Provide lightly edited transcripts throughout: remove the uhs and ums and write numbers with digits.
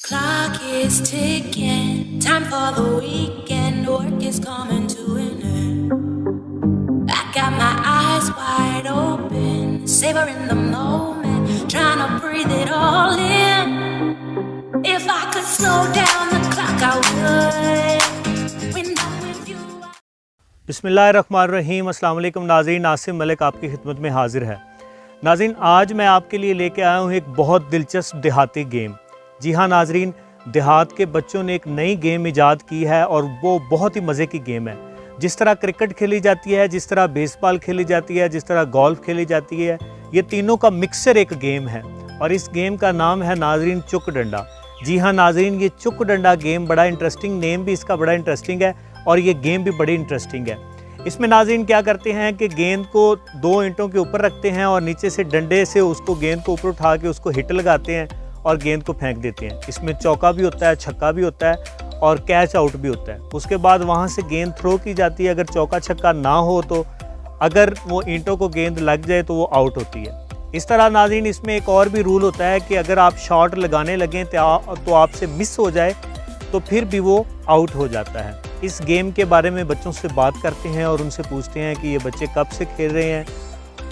Clock is ticking, time for the weekend, work is coming to an end. I got my eyes wide open, savoring the moment, trying to breathe it all in. If I could slow down the clock, I would. When I'm with you. बिस्मिल्लाहिर्रहमानिर्रहीम। अस्सलाम वालेकुम नाज़रीन, नासिम मलिक आपकी खिदमत में हाजिर है। नाज़रीन, आज मैं आपके लिए लेके आया हूँ एक बहुत दिलचस्प देहाती गेम। जी हाँ नाज़रीन, देहात के बच्चों ने एक नई गेम इजाद की है और वो बहुत ही मज़े की गेम है। जिस तरह क्रिकेट खेली जाती है, जिस तरह बेसबॉल खेली जाती है, जिस तरह गोल्फ खेली जाती है, ये तीनों का मिक्सर एक गेम है और इस गेम का नाम है नाज़रीन चुक डंडा। जी हाँ नाज़रीन, ये चुक डंडा गेम बड़ा इंटरेस्टिंग, नेम भी इसका बड़ा इंटरेस्टिंग है और ये गेम भी बड़ी इंटरेस्टिंग है। इसमें नाज़रीन क्या करते हैं कि गेंद को दो ईंटों के ऊपर रखते हैं और नीचे से डंडे से उसको गेंद को ऊपर उठा के उसको हिट लगाते हैं और गेंद को फेंक देते हैं। इसमें चौका भी होता है, छक्का भी होता है और कैच आउट भी होता है। उसके बाद वहाँ से गेंद थ्रो की जाती है। अगर चौका छक्का ना हो तो अगर वो ईंटों को गेंद लग जाए तो वो आउट होती है। इस तरह नाज़रीन इसमें एक और भी रूल होता है कि अगर आप शॉट लगाने लगें तो आपसे मिस हो जाए तो फिर भी वो आउट हो जाता है। इस गेम के बारे में बच्चों से बात करते हैं और उनसे पूछते हैं कि ये बच्चे कब से खेल रहे हैं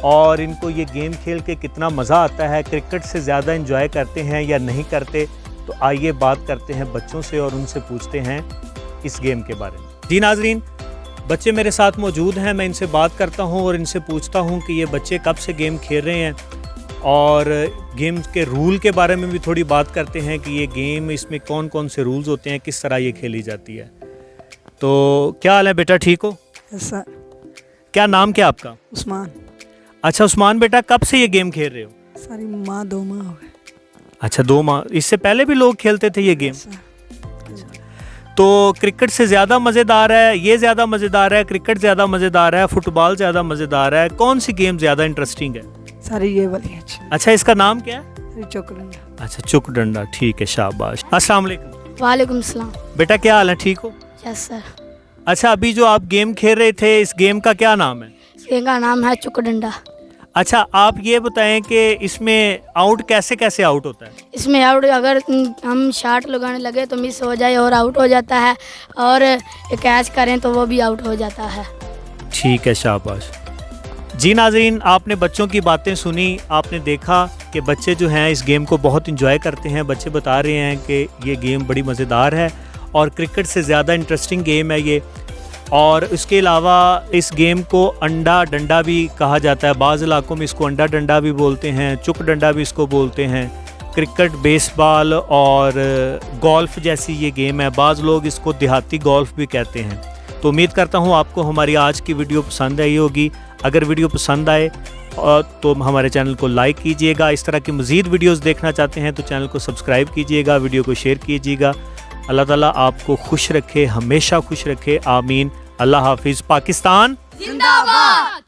और इनको ये गेम खेल के कितना मज़ा आता है, क्रिकेट से ज़्यादा एंजॉय करते हैं या नहीं करते। तो आइए बात करते हैं बच्चों से और उनसे पूछते हैं इस गेम के बारे में। जी नाज़रीन, बच्चे मेरे साथ मौजूद हैं, मैं इनसे बात करता हूँ और इनसे पूछता हूँ कि ये बच्चे कब से गेम खेल रहे हैं और गेम के रूल के बारे में भी थोड़ी बात करते हैं कि ये गेम, इसमें कौन कौन से रूल्स होते हैं, किस तरह ये खेली जाती है। तो क्या हाल है बेटा, ठीक हो? सर। क्या नाम क्या आपका? उस्मान। अच्छा उस्मान बेटा, कब से ये गेम खेल रहे हो? सारी माह 2 माह हो गए। अच्छा 2 माह। इससे पहले भी लोग खेलते थे ये गेम? तो क्रिकेट से ज़्यादा मज़ेदार है, ये ज़्यादा मज़ेदार है, क्रिकेट ज़्यादा मज़ेदार है, फुटबॉल ज़्यादा मज़ेदार है, कौन सी गेम ज़्यादा इंटरेस्टिंग है? सारी ये वाली अच्छी। अच्छा इसका नाम क्या है? चुक डंडा। अच्छा चुक डंडा, ठीक है, शाबाश। अस्सलाम वालेकुम। वालेकुम सलाम। बेटा क्या हाल है, ठीक हो? Yes sir. अच्छा अभी जो आप गेम खेल रहे थे, इस गेम का क्या नाम है? इस गेम का नाम है चुक डंडा। अच्छा आप ये बताएं कि इसमें आउट कैसे कैसे आउट होता है? इसमें आउट अगर हम शॉट लगाने लगे तो मिस हो जाए और आउट हो जाता है, और कैच करें तो वो भी आउट हो जाता है। ठीक है, शाबाश। जी नाज़रीन, आपने बच्चों की बातें सुनी, आपने देखा कि बच्चे जो हैं इस गेम को बहुत इंजॉय करते हैं। बच्चे बता रहे हैं कि ये गेम बड़ी मज़ेदार है और क्रिकेट से ज़्यादा इंटरेस्टिंग गेम है ये। और इसके अलावा इस गेम को अंडा डंडा भी कहा जाता है, बाज़ इलाकों में इसको अंडा डंडा भी बोलते हैं, चुक डंडा भी इसको बोलते हैं। क्रिकेट, बेसबॉल और गोल्फ जैसी ये गेम है, बाज़ लोग इसको देहाती गोल्फ भी कहते हैं। तो उम्मीद करता हूँ आपको हमारी आज की वीडियो पसंद आई होगी। अगर वीडियो पसंद आए तो हमारे चैनल को लाइक कीजिएगा। इस तरह की मज़ीद वीडियोस देखना चाहते हैं तो चैनल को सब्सक्राइब कीजिएगा, वीडियो को शेयर कीजिएगा। अल्लाह ताला आपको खुश रखे, हमेशा खुश रखे, आमीन। अल्लाह हाफिज़। पाकिस्तान जिंदाबाद।